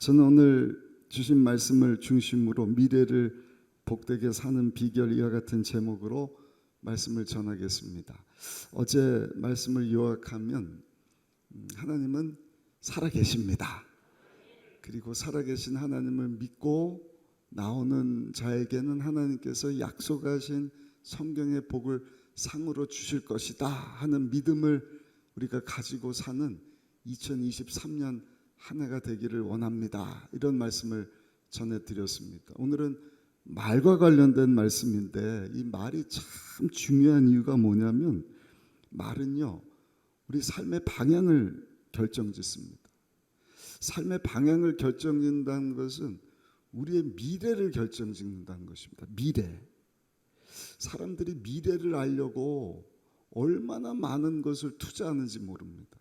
저는 오늘 주신 말씀을 중심으로 미래를 복되게 사는 비결 이와 같은 제목으로 말씀을 전하겠습니다. 어제 말씀을 요약하면 하나님은 살아계십니다. 그리고 살아계신 하나님을 믿고 나오는 자에게는 하나님께서 약속하신 성경의 복을 상으로 주실 것이다 하는 믿음을 우리가 가지고 사는 2023년 한 해가 되기를 원합니다. 이런 말씀을 전해드렸습니다. 오늘은 말과 관련된 말씀인데 이 말이 참 중요한 이유가 뭐냐면 말은요 우리 삶의 방향을 결정짓습니다. 삶의 방향을 결정짓는다는 것은 우리의 미래를 결정짓는다는 것입니다. 미래. 사람들이 미래를 알려고 얼마나 많은 것을 투자하는지 모릅니다.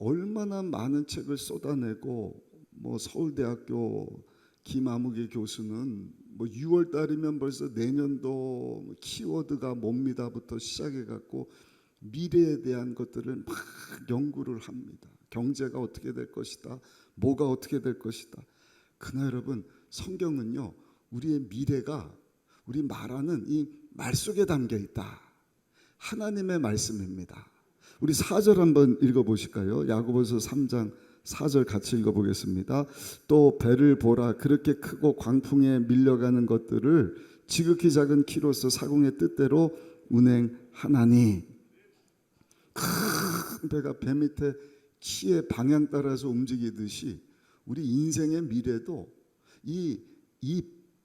얼마나 많은 책을 쏟아내고 서울대학교 김아무개 교수는 6월 달이면 벌써 내년도 키워드가 뭡니다부터 시작해갖고 미래에 대한 것들을 막 연구를 합니다. 경제가 어떻게 될 것이다. 뭐가 어떻게 될 것이다. 그러나 여러분 성경은요 우리의 미래가 우리 말하는 이 말 속에 담겨 있다. 하나님의 말씀입니다. 우리 4절 한번 읽어보실까요? 야고보서 3장 4절 같이 읽어보겠습니다. 또 배를 보라 그렇게 크고 광풍에 밀려가는 것들을 지극히 작은 키로서 사공의 뜻대로 운행하나니. 큰 배가 배 밑에 키의 방향 따라서 움직이듯이 우리 인생의 미래도 이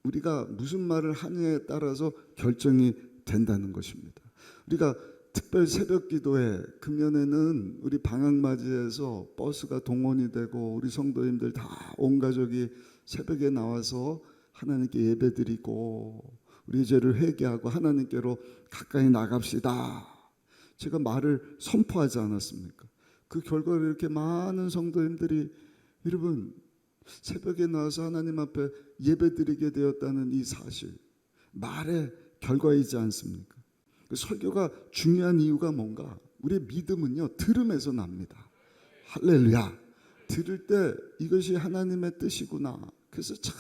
우리가 무슨 말을 하느냐에 따라서 결정이 된다는 것입니다. 우리가 특별 새벽 기도회 금년에는 우리 방학 맞이해서 버스가 동원이 되고 우리 성도님들 다 온 가족이 새벽에 나와서 하나님께 예배드리고 우리 죄를 회개하고 하나님께로 가까이 나갑시다. 제가 말을 선포하지 않았습니까? 그 결과로 이렇게 많은 성도님들이 여러분 새벽에 나와서 하나님 앞에 예배드리게 되었다는 이 사실 말의 결과이지 않습니까? 설교가 중요한 이유가 뭔가 우리의 믿음은요 들음에서 납니다. 할렐루야. 들을 때 이것이 하나님의 뜻이구나. 그래서 자꾸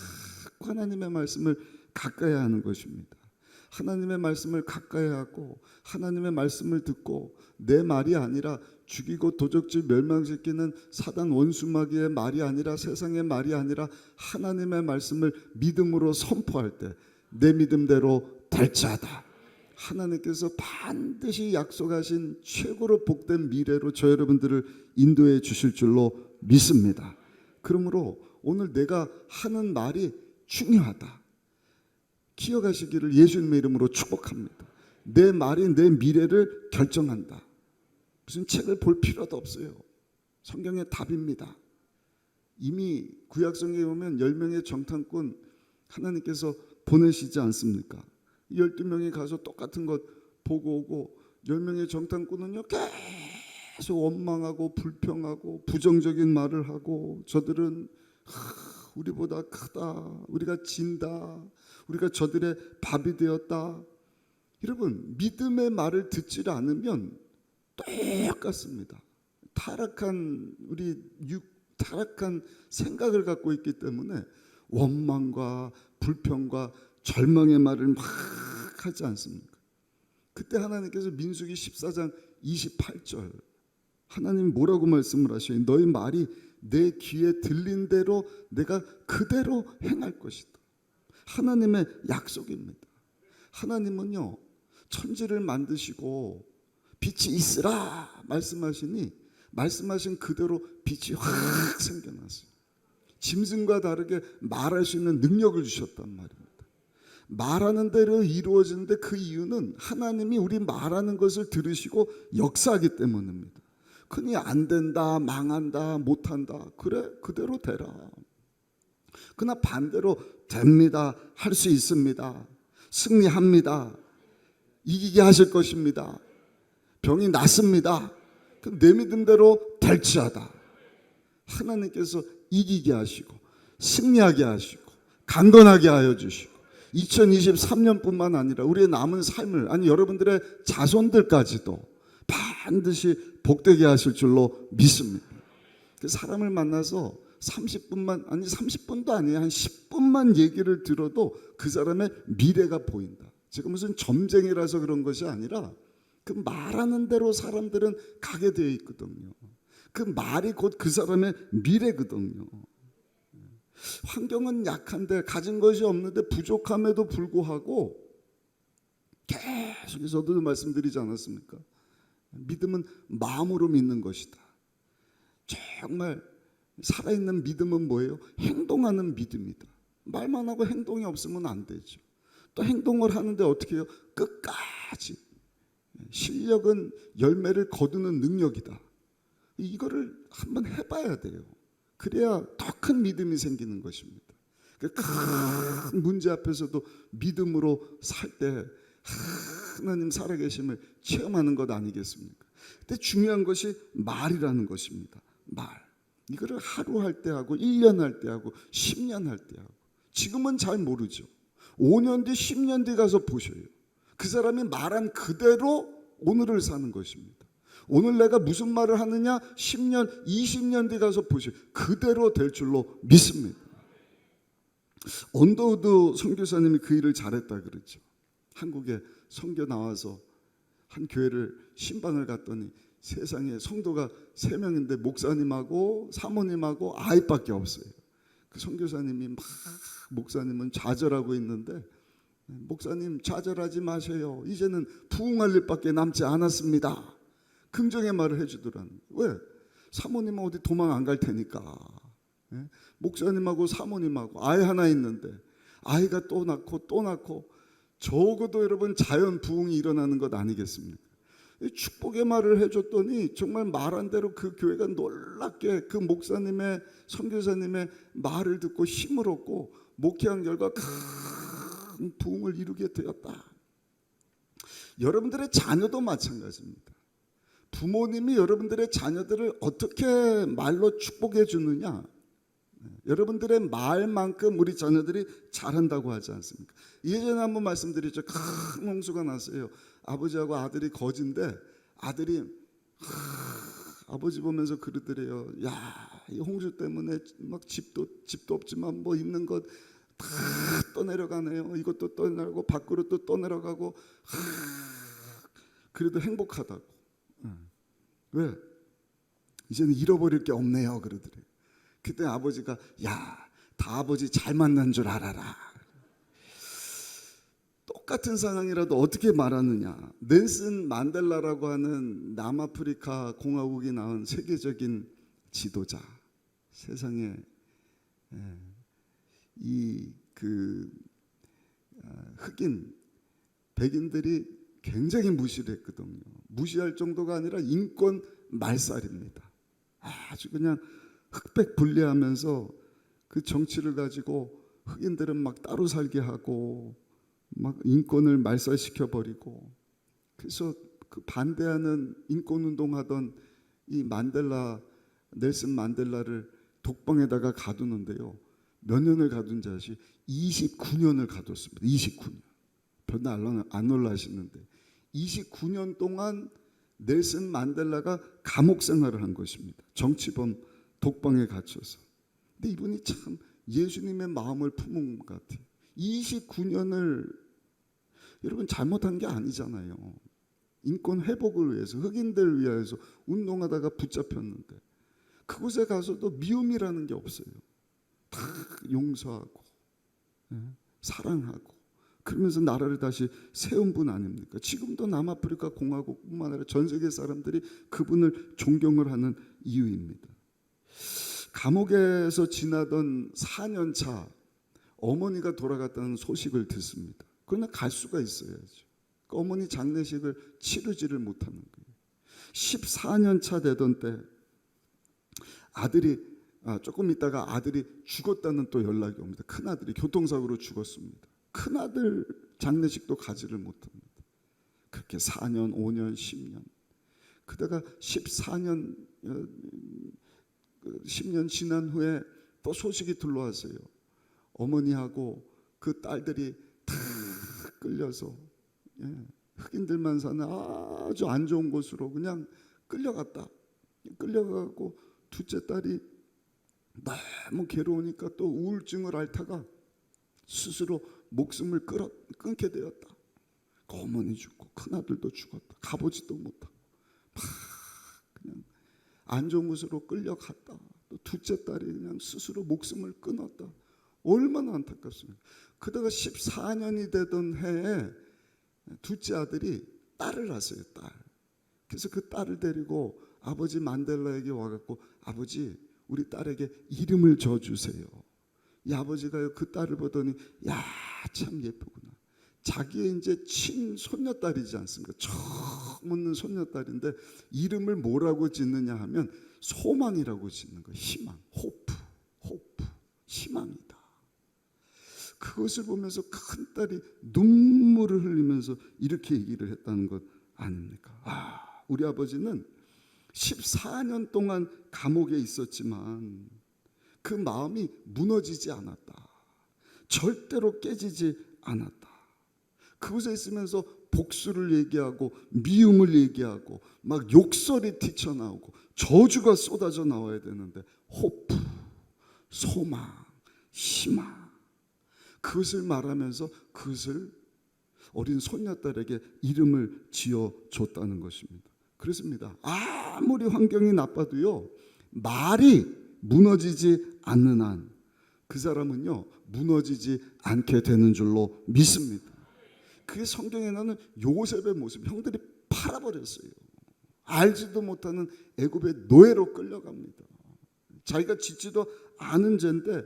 하나님의 말씀을 가까이 하는 것입니다. 하나님의 말씀을 가까이 하고 하나님의 말씀을 듣고 내 말이 아니라 죽이고 도적질 멸망시키는 사단 원수마귀의 말이 아니라 세상의 말이 아니라 하나님의 말씀을 믿음으로 선포할 때 내 믿음대로 될지어다. 하나님께서 반드시 약속하신 최고로 복된 미래로 저 여러분들을 인도해 주실 줄로 믿습니다. 그러므로 오늘 내가 하는 말이 중요하다. 기억하시기를 예수님의 이름으로 축복합니다. 내 말이 내 미래를 결정한다. 무슨 책을 볼 필요도 없어요. 성경의 답입니다. 이미 구약성경에 보면 10명의 정탐꾼 하나님께서 보내시지 않습니까? 12명이 가서 똑같은 것 보고 오고 10명의 정탐꾼은요 계속 원망하고 불평하고 부정적인 말을 하고 저들은 우리보다 크다, 우리가 진다, 우리가 저들의 밥이 되었다. 여러분 믿음의 말을 듣지 않으면 똑같습니다. 타락한 타락한 생각을 갖고 있기 때문에 원망과 불평과 절망의 말을 막 하지 않습니까? 그때 하나님께서 민수기 14장 28절 하나님 뭐라고 말씀을 하셔요? 너희 말이 내 귀에 들린 대로 내가 그대로 행할 것이다. 하나님의 약속입니다. 하나님은요 천지를 만드시고 빛이 있으라 말씀하시니 말씀하신 그대로 빛이 확 생겨났어요. 짐승과 다르게 말할 수 있는 능력을 주셨단 말입니다. 말하는 대로 이루어지는데 그 이유는 하나님이 우리 말하는 것을 들으시고 역사하기 때문입니다. 그니 안 된다, 망한다, 못한다. 그래 그대로 되라. 그러나 반대로 됩니다. 할 수 있습니다. 승리합니다. 이기게 하실 것입니다. 병이 낫습니다. 그럼 내 믿음대로 될지어다. 하나님께서 이기게 하시고 승리하게 하시고 강건하게 하여 주시고 2023년뿐만 아니라 우리의 남은 삶을 아니 여러분들의 자손들까지도 반드시 복되게 하실 줄로 믿습니다. 사람을 만나서 30분만, 아니 30분도 아니에요. 한 10분만 얘기를 들어도 그 사람의 미래가 보인다. 제가 무슨 점쟁이라서 그런 것이 아니라 그 말하는 대로 사람들은 가게 되어 있거든요. 그 말이 곧 그 사람의 미래거든요. 환경은 약한데, 가진 것이 없는데, 부족함에도 불구하고 계속해서도 말씀드리지 않았습니까? 믿음은 마음으로 믿는 것이다. 정말 살아있는 믿음은 뭐예요? 행동하는 믿음이다. 말만 하고 행동이 없으면 안 되죠. 또 행동을 하는데 어떻게 해요? 끝까지. 실력은 열매를 거두는 능력이다. 이거를 한번 해봐야 돼요. 그래야 더 큰 믿음이 생기는 것입니다. 큰 문제 앞에서도 믿음으로 살 때 하나님 살아계심을 체험하는 것 아니겠습니까? 근데 중요한 것이 말이라는 것입니다. 말. 이거를 하루 할 때 하고 1년 할 때 하고 10년 할 때 하고, 지금은 잘 모르죠. 5년 뒤 10년 뒤 가서 보셔요. 그 사람이 말한 그대로 오늘을 사는 것입니다. 오늘 내가 무슨 말을 하느냐, 10년 20년 뒤 가서 보셔요. 그대로 될 줄로 믿습니다. 언더우드 선교사님이 그 일을 잘했다 그러죠. 한국에 선교 나와서 한 교회를 신방을 갔더니 세상에 성도가 3명인데 목사님하고 사모님하고 아이밖에 없어요. 그 선교사님이 막 목사님은 좌절하고 있는데, 목사님 좌절하지 마세요. 이제는 부흥할 일밖에 남지 않았습니다. 긍정의 말을 해주더라는 거예요. 왜? 사모님은 어디 도망 안 갈 테니까. 목사님하고 사모님하고 아이 하나 있는데 아이가 또 낳고 또 낳고, 적어도 여러분 자연 부흥이 일어나는 것 아니겠습니까? 축복의 말을 해줬더니 정말 말한 대로 그 교회가 놀랍게 그 목사님의 선교사님의 말을 듣고 힘을 얻고 목회한 결과 큰 부흥을 이루게 되었다. 여러분들의 자녀도 마찬가지입니다. 부모님이 여러분들의 자녀들을 어떻게 말로 축복해 주느냐, 여러분들의 말만큼 우리 자녀들이 잘한다고 하지 않습니까? 예전에 한번 말씀드렸죠. 큰 홍수가 났어요. 아버지하고 아들이 거진데 아들이 아버지 보면서 그러더래요. 야, 이 홍수 때문에 막 집도 없지만 뭐 있는 것 다 떠내려가네요. 이것도 떠내려가고 밖으로 또 떠내려가고, 그래도 행복하다고. 왜? 이제는 잃어버릴 게 없네요. 그러더래요. 그때 아버지가, 야, 다 아버지 잘 만난 줄 알아라. 똑같은 상황이라도 어떻게 말하느냐. 넬슨 만델라라고 하는 남아프리카 공화국이 낳은 세계적인 지도자, 세상에 흑인 백인들이 굉장히 무시를 했거든요. 무시할 정도가 아니라 인권 말살입니다. 아주 그냥 흑백 분리하면서 그 정치를 가지고 흑인들은 막 따로 살게 하고 막 인권을 말살시켜 버리고, 그래서 그 반대하는 인권운동하던 이 넬슨 만델라를 독방에다가 가두는데요. 몇 년을 가둔 지 아시? 29년을 가뒀습니다. 29년. 별로 안 놀라시는데 29년 동안 넬슨 만델라가 감옥 생활을 한 것입니다. 정치범 독방에 갇혀서. 근데 이분이 참 예수님의 마음을 품은 것 같아요. 29년을 여러분 잘못한 게 아니잖아요. 인권 회복을 위해서, 흑인들을 위해서 운동하다가 붙잡혔는데 그곳에 가서도 미움이라는 게 없어요. 다 용서하고 사랑하고 그러면서 나라를 다시 세운 분 아닙니까? 지금도 남아프리카 공화국뿐만 아니라 전 세계 사람들이 그분을 존경을 하는 이유입니다. 감옥에서 지나던 4년 차 어머니가 돌아갔다는 소식을 듣습니다. 그러나 갈 수가 있어야죠. 어머니 장례식을 치르지를 못하는 거예요. 14년 차 되던 때 아들이 조금 있다가 아들이 죽었다는 또 연락이 옵니다. 큰아들이 교통사고로 죽었습니다. 큰아들 장례식도 가지를 못합니다. 그렇게 4년, 5년, 10년. 그다가 14년, 10년 지난 후에 또 소식이 들러왔어요. 어머니하고 그 딸들이 다 끌려서 흑인들만 사는 아주 안 좋은 곳으로 그냥 끌려갔다. 끌려가고 둘째 딸이 너무 괴로우니까 또 우울증을 앓다가 스스로 목숨을 끊게 되었다. 그 어머니 죽고 큰아들도 죽었다. 가보지도 못하고 막 그냥 안 좋은 곳으로 끌려갔다. 또 둘째 딸이 그냥 스스로 목숨을 끊었다. 얼마나 안타깝습니까? 그러다가 14년이 되던 해에 둘째 아들이 딸을 낳았어요. 딸. 그래서 그 딸을 데리고 아버지 만델라에게 와갖고 아버지 우리 딸에게 이름을 줘주세요. 이 아버지가요 그 딸을 보더니 야 참 예쁘구나. 자기의 이제 친손녀딸이지 않습니까? 처음 얻는 손녀딸인데 이름을 뭐라고 짓느냐 하면 소망이라고 짓는 거예요. 희망, 호프, 희망이다. 그것을 보면서 큰딸이 눈물을 흘리면서 이렇게 얘기를 했다는 것 아닙니까? 우리 아버지는 14년 동안 감옥에 있었지만 그 마음이 무너지지 않았다. 절대로 깨지지 않았다. 그곳에 있으면서 복수를 얘기하고 미움을 얘기하고 막 욕설이 튀쳐나오고 저주가 쏟아져 나와야 되는데 호프, 소망, 희망 그것을 말하면서 그것을 어린 손녀딸에게 이름을 지어줬다는 것입니다. 그렇습니다. 아무리 환경이 나빠도요 말이 무너지지 않는 한 그 사람은요 무너지지 않게 되는 줄로 믿습니다. 그게 성경에 나오는 요셉의 모습. 형들이 팔아버렸어요. 알지도 못하는 애굽의 노예로 끌려갑니다. 자기가 짓지도 않은 죄인데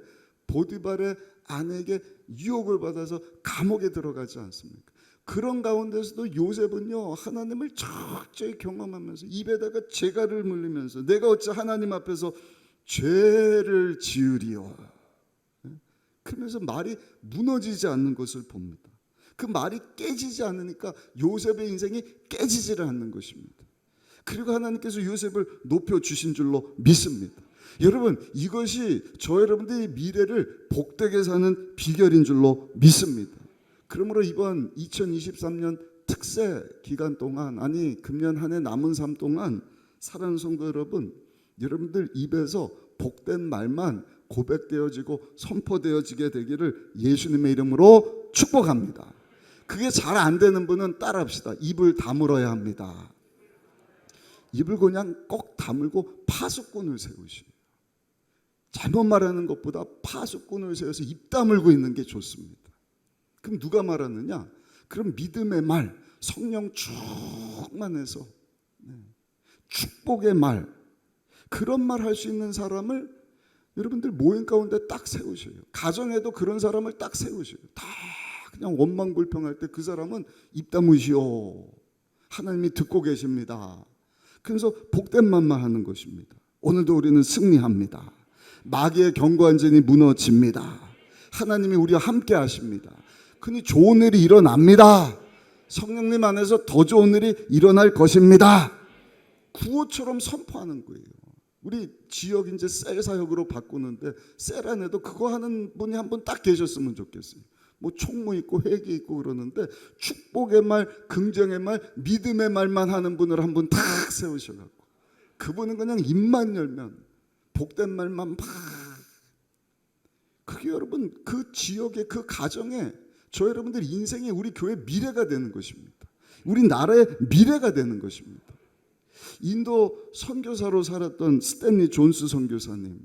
보디발의 아내에게 유혹을 받아서 감옥에 들어가지 않습니까? 그런 가운데서도 요셉은요 하나님을 철저히 경험하면서 입에다가 재갈을 물리면서 내가 어찌 하나님 앞에서 죄를 지으리요. 그러면서 말이 무너지지 않는 것을 봅니다. 그 말이 깨지지 않으니까 요셉의 인생이 깨지지를 않는 것입니다. 그리고 하나님께서 요셉을 높여주신 줄로 믿습니다. 여러분 이것이 저 여러분들의 미래를 복되게 사는 비결인 줄로 믿습니다. 그러므로 이번 2023년 특세 기간 동안 금년 한 해 남은 삶 동안 사랑하는 성도 여러분 여러분들 입에서 복된 말만 고백되어지고 선포되어지게 되기를 예수님의 이름으로 축복합니다. 그게 잘 안 되는 분은 따라합시다. 입을 다물어야 합니다. 입을 그냥 꼭 다물고 파수꾼을 세우시오. 잘못 말하는 것보다 파수꾼을 세워서 입 다물고 있는 게 좋습니다. 그럼 누가 말하느냐? 그럼 믿음의 말, 성령 충만해서 축복의 말, 그런 말 할 수 있는 사람을 여러분들 모임 가운데 딱 세우셔요. 가정에도 그런 사람을 딱 세우셔요. 다 그냥 원망불평할 때 그 사람은 입 다무시오. 하나님이 듣고 계십니다. 그래서 복된 말만 하는 것입니다. 오늘도 우리는 승리합니다. 마귀의 견고한 진이 무너집니다. 하나님이 우리와 함께 하십니다. 그니 좋은 일이 일어납니다. 성령님 안에서 더 좋은 일이 일어날 것입니다. 구호처럼 선포하는 거예요. 우리 지역 이제 셀 사역으로 바꾸는데 셀 안에도 그거 하는 분이 한 분 딱 계셨으면 좋겠어요. 뭐 총무 있고 회계 있고 그러는데 축복의 말, 긍정의 말, 믿음의 말만 하는 분을 한 분 딱 세우셔갖고 그분은 그냥 입만 열면 복된 말만 막 그게 여러분 그 지역의 그 가정에 저 여러분들 인생이 우리 교회 미래가 되는 것입니다. 우리 나라의 미래가 되는 것입니다. 인도 선교사로 살았던 스탠리 존스 선교사님,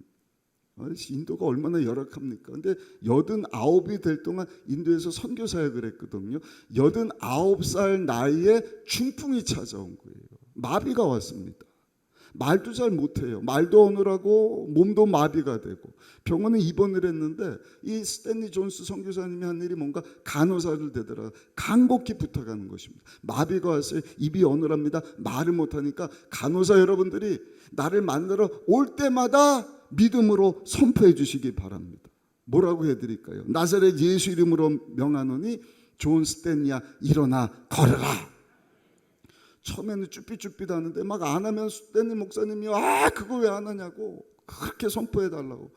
인도가 얼마나 열악합니까? 근데 89이 될 동안 인도에서 선교 사역을 했거든요. 89살 나이에 중풍이 찾아온 거예요. 마비가 왔습니다. 말도 잘 못해요. 말도 어눌하고 몸도 마비가 되고 병원에 입원을 했는데 이 스탠리 존스 선교사님이 한 일이 뭔가 간호사를 되더라. 간곡히 부탁하는 것입니다. 마비가 왔어요. 입이 어눌합니다. 말을 못하니까 간호사 여러분들이 나를 만나러 올 때마다 믿음으로 선포해 주시기 바랍니다. 뭐라고 해드릴까요? 나사렛 예수 이름으로 명하노니 존 스탠리야 일어나 걸어라. 처음에는 쭈삣쭈삣하는데 막 안 하면 스탠리 목사님이 그거 왜 안 하냐고 그렇게 선포해 달라고.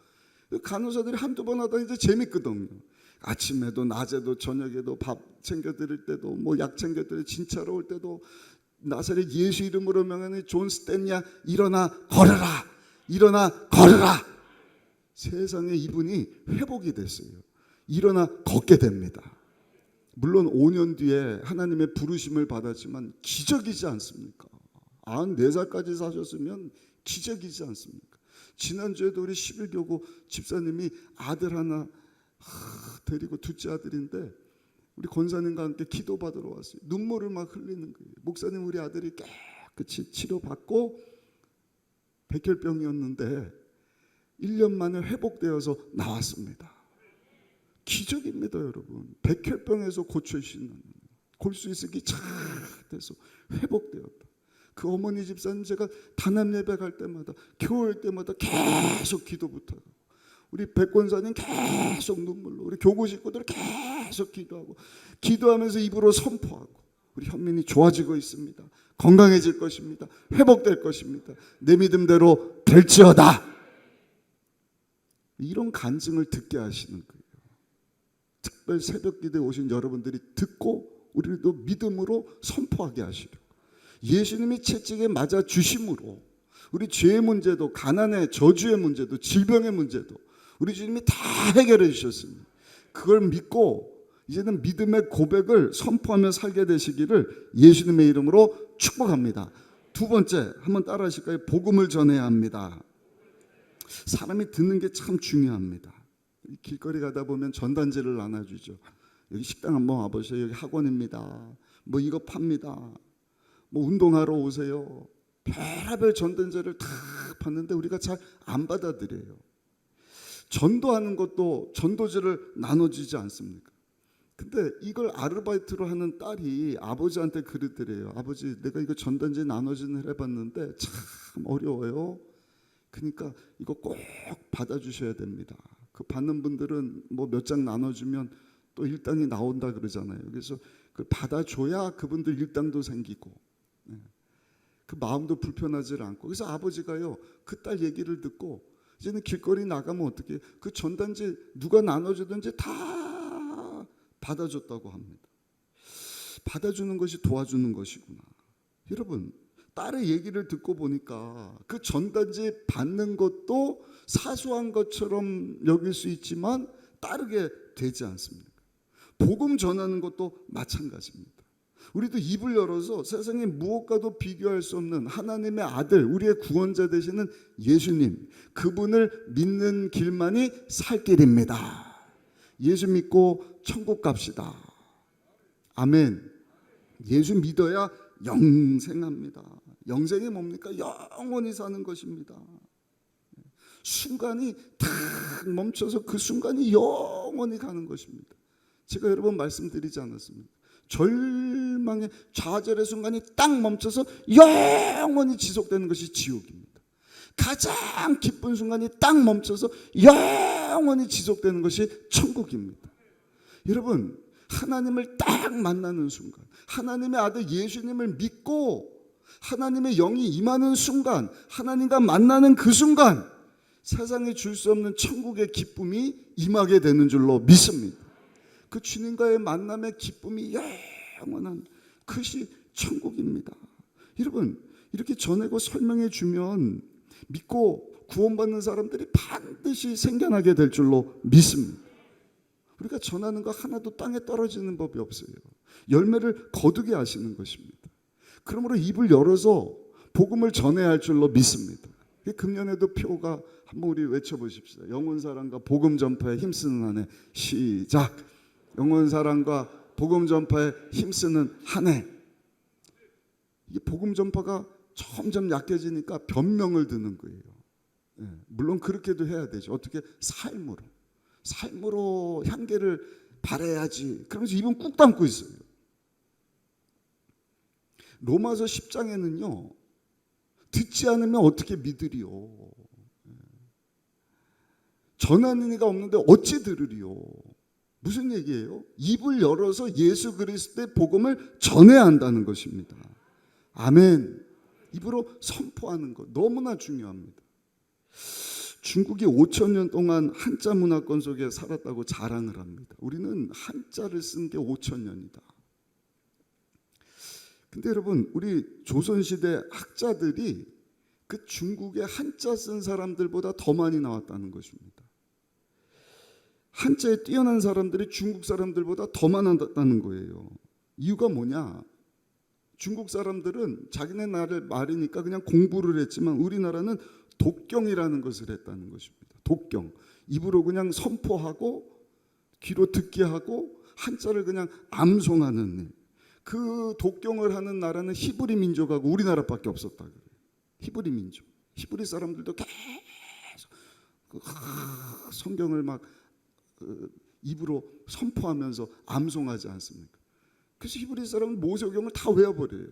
간호사들이 한두 번 하다 이제 재밌거든요. 아침에도 낮에도 저녁에도 밥 챙겨드릴 때도 뭐 약 챙겨드릴 진짜로 올 때도 나사렛 예수 이름으로 명하는 존 스탠리야 일어나 걸어라. 일어나 걸어라. 세상에 이분이 회복이 됐어요. 일어나 걷게 됩니다. 물론 5년 뒤에 하나님의 부르심을 받았지만 기적이지 않습니까? 94살까지 사셨으면 기적이지 않습니까? 지난주에도 우리 11교구 집사님이 아들 하나 데리고 둘째 아들인데 우리 권사님과 함께 기도받으러 왔어요. 눈물을 막 흘리는 거예요. 목사님, 우리 아들이 깨끗이 치료받고 백혈병이었는데 1년 만에 회복되어서 나왔습니다. 기적입니다, 여러분. 백혈병에서 고쳐주시는 골수 이식이 잘 돼서 회복되었다. 그 어머니 집사님, 제가 단합 예배 갈 때마다 교회 때마다 계속 기도 부탁하고, 우리 백권사님 계속 눈물로, 우리 교구 식구들 계속 기도하고, 기도하면서 입으로 선포하고, 우리 현민이 좋아지고 있습니다. 건강해질 것입니다. 회복될 것입니다. 내 믿음대로 될지어다. 이런 간증을 듣게 하시는 거예요. 특별 새벽 기도에 오신 여러분들이 듣고 우리도 믿음으로 선포하게 하시려고. 예수님이 채찍에 맞아 주심으로 우리 죄의 문제도, 가난의 저주의 문제도, 질병의 문제도 우리 주님이 다 해결해 주셨습니다. 그걸 믿고 이제는 믿음의 고백을 선포하며 살게 되시기를 예수님의 이름으로 축복합니다. 두 번째, 한번 따라 하실까요? 복음을 전해야 합니다. 사람이 듣는 게 참 중요합니다. 길거리 가다 보면 전단지를 나눠주죠. 여기 식당 한번 와보세요. 여기 학원입니다. 뭐 이거 팝니다. 뭐 운동하러 오세요. 별의별 전단지를 다 봤는데 우리가 잘 안 받아들여요. 전도하는 것도 전도지를 나눠주지 않습니까? 근데 이걸 아르바이트로 하는 딸이 아버지한테 그러더래요. 아버지, 내가 이거 전단지 나눠주는 일 해봤는데 참 어려워요. 그러니까 이거 꼭 받아주셔야 됩니다. 그 받는 분들은 뭐 몇 장 나눠주면 또 일당이 나온다 그러잖아요. 그래서 그 받아줘야 그분들 일당도 생기고, 그 마음도 불편하지 않고. 그래서 아버지가요, 그 딸 얘기를 듣고 이제는 길거리 나가면 어떻게 그 전단지 누가 나눠주든지 다 받아줬다고 합니다. 받아주는 것이 도와주는 것이구나. 여러분, 딸의 얘기를 듣고 보니까 그 전단지 받는 것도 사소한 것처럼 여길 수 있지만 따르게 되지 않습니까? 복음 전하는 것도 마찬가지입니다. 우리도 입을 열어서 세상에 무엇과도 비교할 수 없는 하나님의 아들, 우리의 구원자 되시는 예수님, 그분을 믿는 길만이 살 길입니다. 예수 믿고 천국 갑시다. 아멘. 예수 믿어야 영생합니다. 영생이 뭡니까? 영원히 사는 것입니다. 순간이 탁 멈춰서 그 순간이 영원히 가는 것입니다. 제가 여러 번 말씀드리지 않았습니까? 절망의 좌절의 순간이 딱 멈춰서 영원히 지속되는 것이 지옥입니다. 가장 기쁜 순간이 딱 멈춰서 영원히 지속되는 것이 천국입니다. 여러분, 하나님을 딱 만나는 순간, 하나님의 아들 예수님을 믿고 하나님의 영이 임하는 순간, 하나님과 만나는 그 순간 세상에 줄 수 없는 천국의 기쁨이 임하게 되는 줄로 믿습니다. 그 주님과의 만남의 기쁨이 영원한 그것이 천국입니다. 여러분, 이렇게 전하고 설명해 주면 믿고 구원받는 사람들이 반드시 생겨나게 될 줄로 믿습니다. 우리가 전하는 거 하나도 땅에 떨어지는 법이 없어요. 열매를 거두게 하시는 것입니다. 그러므로 입을 열어서 복음을 전해야 할 줄로 믿습니다. 금년에도 표가 한번 우리 외쳐보십시다. 영혼사랑과 복음 전파에 힘쓰는 한 해. 시작. 영혼사랑과 복음 전파에 힘쓰는 한 해. 이게 복음 전파가 점점 약해지니까 변명을 드는 거예요. 물론 그렇게도 해야 되죠. 어떻게? 삶으로 향기를 발해야지. 그러면서 입은 꾹 담고 있어요. 로마서 10장에는요. 듣지 않으면 어떻게 믿으리요? 전하는 이가 없는데 어찌 들으리요? 무슨 얘기예요? 입을 열어서 예수 그리스도의 복음을 전해야 한다는 것입니다. 아멘. 입으로 선포하는 것 너무나 중요합니다. 중국이 5,000년 동안 한자 문화권 속에 살았다고 자랑을 합니다. 우리는 한자를 쓴 게 5,000년이다. 근데 여러분, 우리 조선시대 학자들이 그 중국의 한자 쓴 사람들보다 더 많이 나왔다는 것입니다. 한자에 뛰어난 사람들이 중국 사람들보다 더 많았다는 거예요. 이유가 뭐냐? 중국 사람들은 자기네 나라 말이니까 그냥 공부를 했지만 우리나라는 독경이라는 것을 했다는 것입니다. 독경. 입으로 그냥 선포하고 귀로 듣게 하고 한자를 그냥 암송하는 일. 그 독경을 하는 나라는 히브리 민족하고 우리나라밖에 없었다 그래요. 히브리 민족. 히브리 사람들도 계속 성경을 막 입으로 선포하면서 암송하지 않습니까? 그래서 히브리 사람은 모세오경을 다 외워버려요.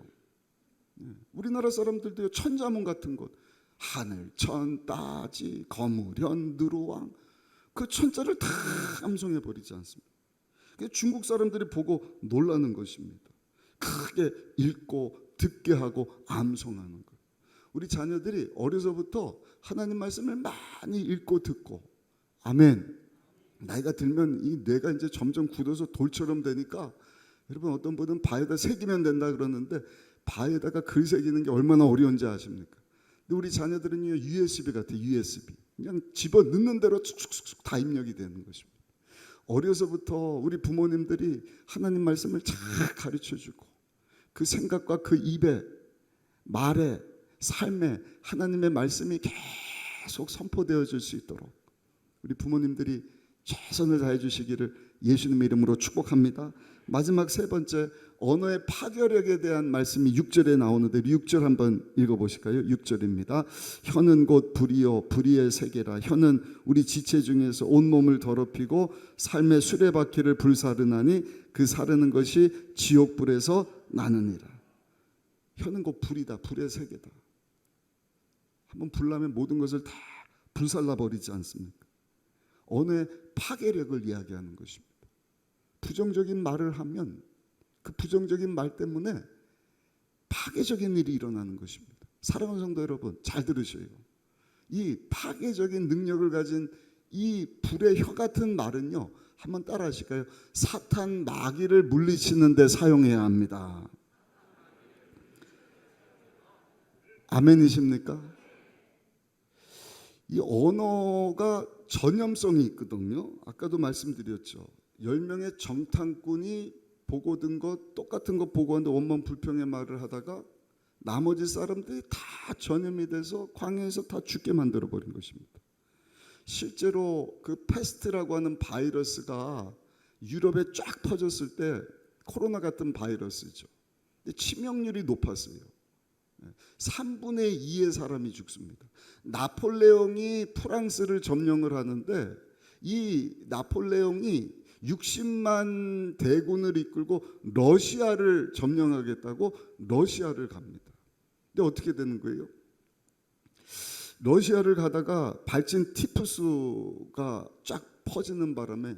우리나라 사람들도 천자문 같은 것, 하늘, 천, 따지, 거무련, 느로왕, 그 천자를 다 암송해버리지 않습니까? 그래서 중국 사람들이 보고 놀라는 것입니다. 크게 읽고 듣게 하고 암송하는 것. 우리 자녀들이 어려서부터 하나님 말씀을 많이 읽고 듣고, 아멘. 나이가 들면 이 뇌가 이제 점점 굳어서 돌처럼 되니까, 여러분 어떤 분은 바에다 새기면 된다 그러는데 바에다가 글 새기는 게 얼마나 어려운지 아십니까? 근데 우리 자녀들은요 USB 같아요. USB. 그냥 집어 넣는 대로 축축축 다 입력이 되는 것입니다. 어려서부터 우리 부모님들이 하나님 말씀을 잘 가르쳐주고 그 생각과 그 입에, 말에, 삶에 하나님의 말씀이 계속 선포되어질 수 있도록 우리 부모님들이 최선을 다해 주시기를 예수님의 이름으로 축복합니다. 마지막 세 번째, 언어의 파괴력에 대한 말씀이 6절에 나오는데 6절 한번 읽어보실까요? 6절입니다. 혀는 곧 불이요 불의의 세계라. 혀는 우리 지체 중에서 온몸을 더럽히고 삶의 수레바퀴를 불사르나니 그 사르는 것이 지옥불에서 나느니라. 혀는 곧 불이다. 불의 세계다. 한번 불나면 모든 것을 다 불살라 버리지 않습니까? 언어의 파괴력을 이야기하는 것입니다. 부정적인 말을 하면 그 부정적인 말 때문에 파괴적인 일이 일어나는 것입니다. 사랑하는 성도 여러분, 잘 들으셔요. 이 파괴적인 능력을 가진 이 불의 혀 같은 말은요, 한번 따라 하실까요? 사탄 마귀를 물리치는 데 사용해야 합니다. 아멘이십니까? 이 언어가 전염성이 있거든요. 아까도 말씀드렸죠. 10명의 정탐꾼이 보고든 것 똑같은 것 보고하는데 원망 불평의 말을 하다가 나머지 사람들이 다 전염이 돼서 광야에서 다 죽게 만들어 버린 것입니다. 실제로 그 패스트라고 하는 바이러스가 유럽에 쫙 퍼졌을 때 코로나 같은 바이러스죠. 근데 치명률이 높았어요. 3분의 2의 사람이 죽습니다. 나폴레옹이 프랑스를 점령을 하는데 이 나폴레옹이 60만 대군을 이끌고 러시아를 점령하겠다고 러시아를 갑니다. 근데 어떻게 되는 거예요? 러시아를 가다가 발진 티푸스가 쫙 퍼지는 바람에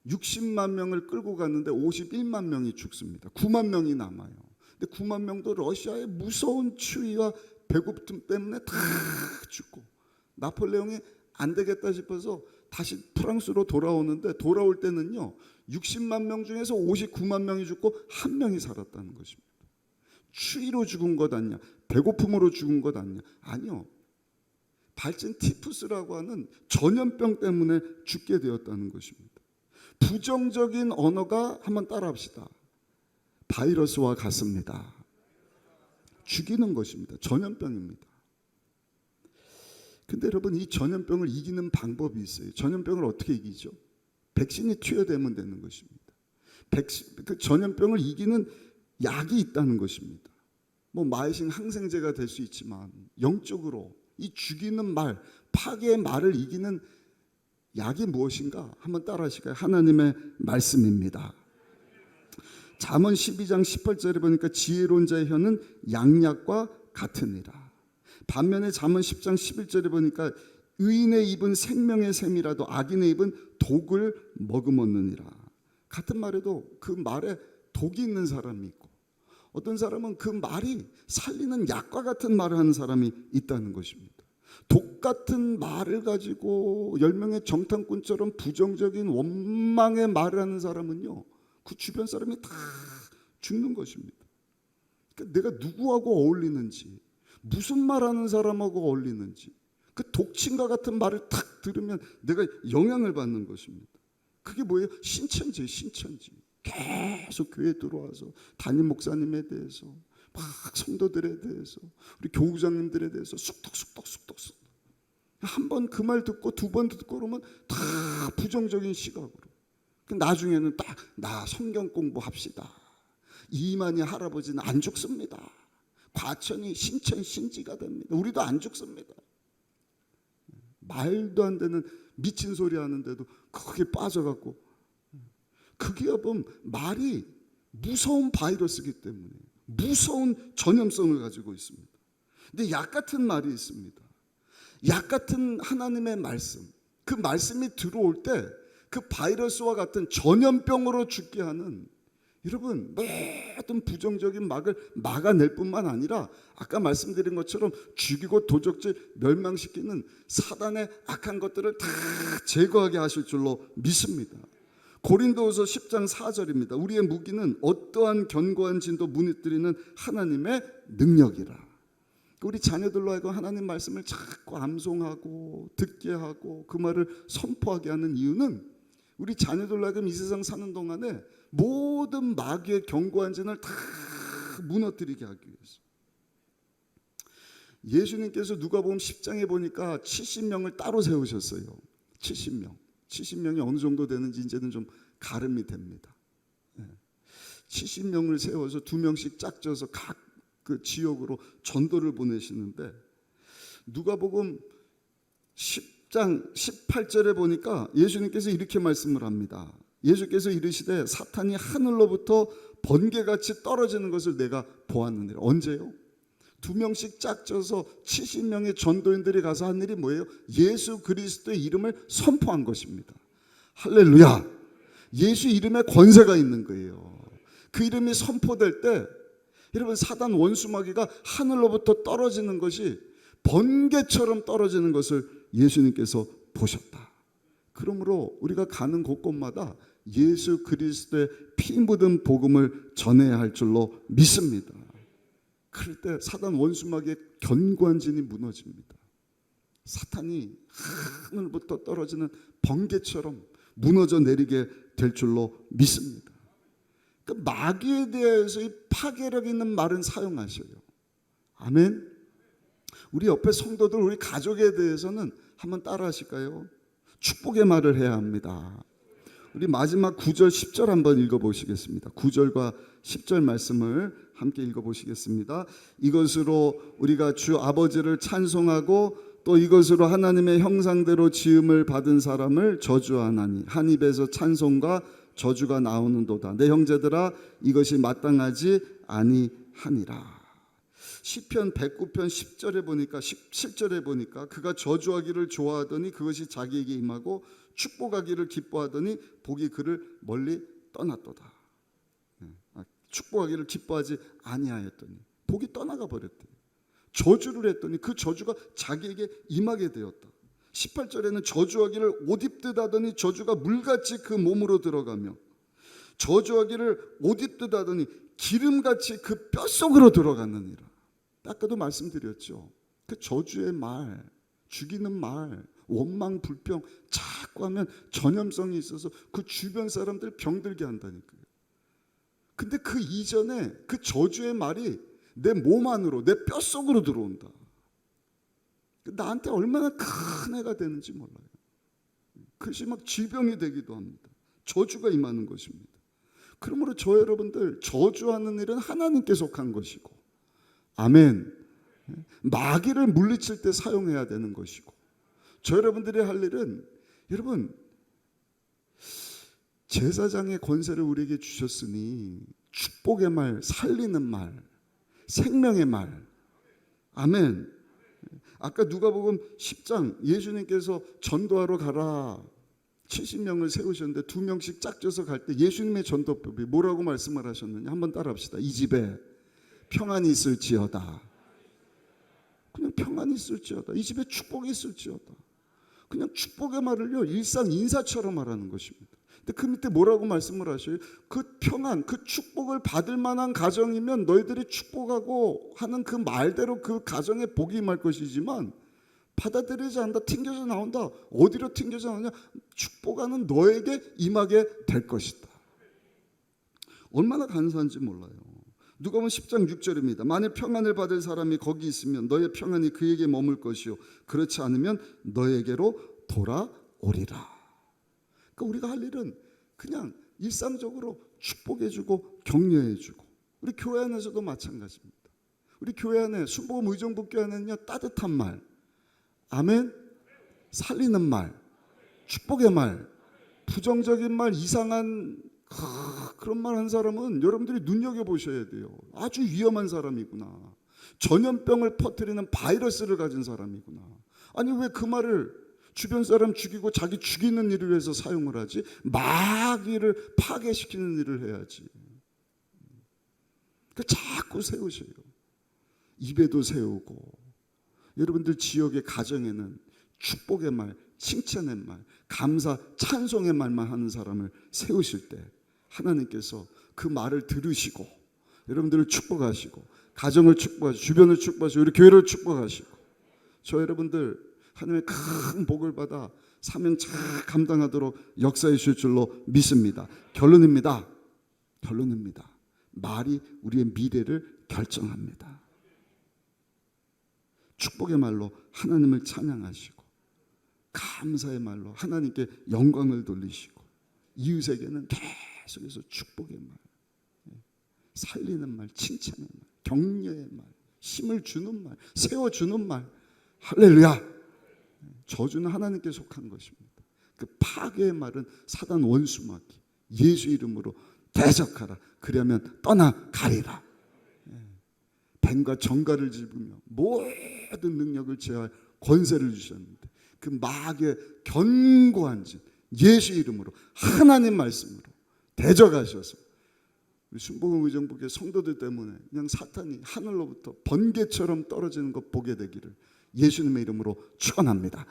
60만 명을 끌고 갔는데 51만 명이 죽습니다. 9만 명이 남아요. 근데 9만 명도 러시아의 무서운 추위와 배고픔 때문에 다 죽고, 나폴레옹이 안 되겠다 싶어서 다시 프랑스로 돌아오는데 돌아올 때는요 60만 명 중에서 59만 명이 죽고 한 명이 살았다는 것입니다. 추위로 죽은 것 아니냐, 배고픔으로 죽은 것 아니냐? 아니요, 발진 티푸스라고 하는 전염병 때문에 죽게 되었다는 것입니다. 부정적인 언어가, 한번 따라합시다, 바이러스와 같습니다. 죽이는 것입니다. 전염병입니다. 근데 여러분, 이 전염병을 이기는 방법이 있어요. 전염병을 어떻게 이기죠? 백신이 투여되면 되는 것입니다. 그 전염병을 이기는 약이 있다는 것입니다. 뭐 마이신 항생제가 될 수 있지만 영적으로 이 죽이는 말, 파괴의 말을 이기는 약이 무엇인가? 한번 따라 하실까요? 하나님의 말씀입니다. 잠언 12장 18절에 보니까 지혜로운 자의 혀는 양약과 같으니라. 반면에 잠언 10장 11절에 보니까 의인의 입은 생명의 샘이라도 악인의 입은 독을 머금었느니라. 같은 말에도 그 말에 독이 있는 사람이 있고, 어떤 사람은 그 말이 살리는 약과 같은 말을 하는 사람이 있다는 것입니다. 독 같은 말을 가지고 10명의 정탐꾼처럼 부정적인 원망의 말을 하는 사람은요, 그 주변 사람이 다 죽는 것입니다. 그러니까 내가 누구하고 어울리는지, 무슨 말하는 사람하고 어울리는지, 그 독침과 같은 말을 탁 들으면 내가 영향을 받는 것입니다. 그게 뭐예요? 신천지, 신천지. 계속 교회에 들어와서 담임 목사님에 대해서, 막 성도들에 대해서, 우리 교구장님들에 대해서 쑥덕쑥덕 한 번 그 말 듣고 두 번 듣고 그러면 다 부정적인 시각으로. 나중에는 딱 나 성경 공부합시다. 이만희 할아버지는 안 죽습니다. 과천이 신천 신지가 됩니다. 우리도 안 죽습니다. 말도 안 되는 미친 소리 하는데도 거기에 빠져갖고, 그게 보면 말이 무서운 바이러스이기 때문에 무서운 전염성을 가지고 있습니다. 근데 약 같은 말이 있습니다. 약 같은 하나님의 말씀, 그 말씀이 들어올 때 그 바이러스와 같은 전염병으로 죽게 하는, 여러분, 모든 부정적인 막을 막아낼 뿐만 아니라 아까 말씀드린 것처럼 죽이고 도적질 멸망시키는 사단의 악한 것들을 다 제거하게 하실 줄로 믿습니다. 고린도후서 10장 4절입니다. 우리의 무기는 어떠한 견고한 진도 무너뜨리는 하나님의 능력이라. 우리 자녀들로 하여금 하나님 말씀을 자꾸 암송하고 듣게 하고 그 말을 선포하게 하는 이유는 우리 자녀들로 하여금 이 세상 사는 동안에 모든 마귀의 견고한 진을 다 무너뜨리게 하기 위해서. 예수님께서 누가복음 10장에 보니까 70명을 따로 세우셨어요. 70명이 어느 정도 되는지 이제는 좀 가름이 됩니다. 70명을 세워서 2명씩 짝져서 각 그 지역으로 전도를 보내시는데, 누가복음 10장 18절에 보니까 예수님께서 이렇게 말씀을 합니다. 예수께서 이르시되 사탄이 하늘로부터 번개같이 떨어지는 것을 내가 보았느니라. 언제요? 2명씩 짝져서 70명의 전도인들이 가서 한 일이 뭐예요? 예수 그리스도의 이름을 선포한 것입니다. 할렐루야. 예수 이름에 권세가 있는 거예요. 그 이름이 선포될 때 여러분, 사단 원수마귀가 하늘로부터 떨어지는 것이 번개처럼 떨어지는 것을 예수님께서 보셨다. 그러므로 우리가 가는 곳곳마다 예수 그리스도의 피 묻은 복음을 전해야 할 줄로 믿습니다. 그럴 때 사단 원수마귀의 견고한 진이 무너집니다. 사탄이 하늘부터 떨어지는 번개처럼 무너져 내리게 될 줄로 믿습니다. 그 마귀에 대해서 이 파괴력 있는 말은 사용하셔요. 아멘. 우리 옆에 성도들, 우리 가족에 대해서는 한번 따라 하실까요? 축복의 말을 해야 합니다. 우리 마지막 9절 10절 한번 읽어보시겠습니다. 9절과 10절 말씀을 함께 읽어보시겠습니다. 이것으로 우리가 주 아버지를 찬송하고 또 이것으로 하나님의 형상대로 지음을 받은 사람을 저주하나니 한 입에서 찬송과 저주가 나오는도다. 내 형제들아, 이것이 마땅하지 아니하니라. 시편 109편 10절에 보니까 17절에 보니까 그가 저주하기를 좋아하더니 그것이 자기에게 임하고 축복하기를 기뻐하더니 복이 그를 멀리 떠났도다. 축복하기를 기뻐하지 아니하였더니 복이 떠나가 버렸대요. 저주를 했더니 그 저주가 자기에게 임하게 되었다. 18절에는 저주하기를 옷 입듯 하더니 저주가 물같이 그 몸으로 들어가며 저주하기를 옷 입듯 하더니 기름같이 그 뼛속으로 들어갔느니라. 아까도 말씀드렸죠. 그 저주의 말, 죽이는 말, 원망, 불평 자꾸 하면 전염성이 있어서 그 주변 사람들 병들게 한다니까요. 근데 그 이전에 그 저주의 말이 내 몸 안으로, 내 뼛속으로 들어온다. 나한테 얼마나 큰 해가 되는지 몰라요. 그것이 막 질병이 되기도 합니다. 저주가 임하는 것입니다. 그러므로 저 여러분들, 저주하는 일은 하나님께 속한 것이고, 아멘. 마귀를 물리칠 때 사용해야 되는 것이고, 저 여러분들이 할 일은, 여러분, 제사장의 권세를 우리에게 주셨으니 축복의 말, 살리는 말, 생명의 말, 아멘. 아까 누가복음 10장 예수님께서 전도하러 가라 70명을 세우셨는데 2명씩 짝져서 갈 때 예수님의 전도법이 뭐라고 말씀을 하셨느냐 한번 따라합시다. 이 집에 평안이 있을지어다. 그냥 평안이 있을지어다. 이 집에 축복이 있을지어다. 그냥 축복의 말을요 일상 인사처럼 말하는 것입니다. 근데 그 밑에 뭐라고 말씀을 하셔요? 그 평안, 그 축복을 받을 만한 가정이면 너희들이 축복하고 하는 그 말대로 그 가정에 복이 임할 것이지만 받아들이지 않는다. 튕겨져 나온다. 어디로 튕겨져 나오냐? 축복하는 너에게 임하게 될 것이다. 얼마나 간소한지 몰라요. 누가복음 10장 6절입니다. 만일 평안을 받을 사람이 거기 있으면 너의 평안이 그에게 머물 것이요 그렇지 않으면 너에게로 돌아오리라. 그러니까 우리가 할 일은 그냥 일상적으로 축복해주고 격려해주고, 우리 교회 안에서도 마찬가지입니다. 우리 교회 안에 순복음 의정부교회 안에는요, 따뜻한 말, 아멘, 살리는 말, 축복의 말, 부정적인 말, 이상한 그런 말 한 사람은 여러분들이 눈여겨보셔야 돼요. 아주 위험한 사람이구나. 전염병을 퍼뜨리는 바이러스를 가진 사람이구나. 아니 왜 그 말을 주변 사람 죽이고 자기 죽이는 일을 위해서 사용을 하지? 마귀를 파괴시키는 일을 해야지. 그 자꾸 세우셔요. 입에도 세우고, 여러분들 지역의 가정에는 축복의 말, 칭찬의 말, 감사, 찬송의 말만 하는 사람을 세우실 때 하나님께서 그 말을 들으시고 여러분들을 축복하시고, 가정을 축복하시고, 주변을 축복하시고, 우리 교회를 축복하시고, 저 여러분들 하나님의 큰 복을 받아 사명 잘 감당하도록 역사해 주실 줄로 믿습니다. 결론입니다. 말이 우리의 미래를 결정합니다. 축복의 말로 하나님을 찬양하시고, 감사의 말로 하나님께 영광을 돌리시고, 이웃에게는 계속해서 축복의 말, 살리는 말, 칭찬의 말, 격려의 말, 힘을 주는 말, 세워주는 말. 할렐루야. 저주는 하나님께 속한 것입니다. 그 파괴의 말은 사단 원수마귀, 예수 이름으로 대적하라. 그러면 떠나가리라. 뱀과 정갈을 짚으며 모든 능력을 제어할 권세를 주셨는데, 그 마귀의 견고한 진 예수 이름으로 하나님 말씀으로 대적하셔서 우리 순복음 의정부교회 성도들 때문에 그냥 사탄이 하늘로부터 번개처럼 떨어지는 것 보게 되기를 예수님의 이름으로 축원합니다.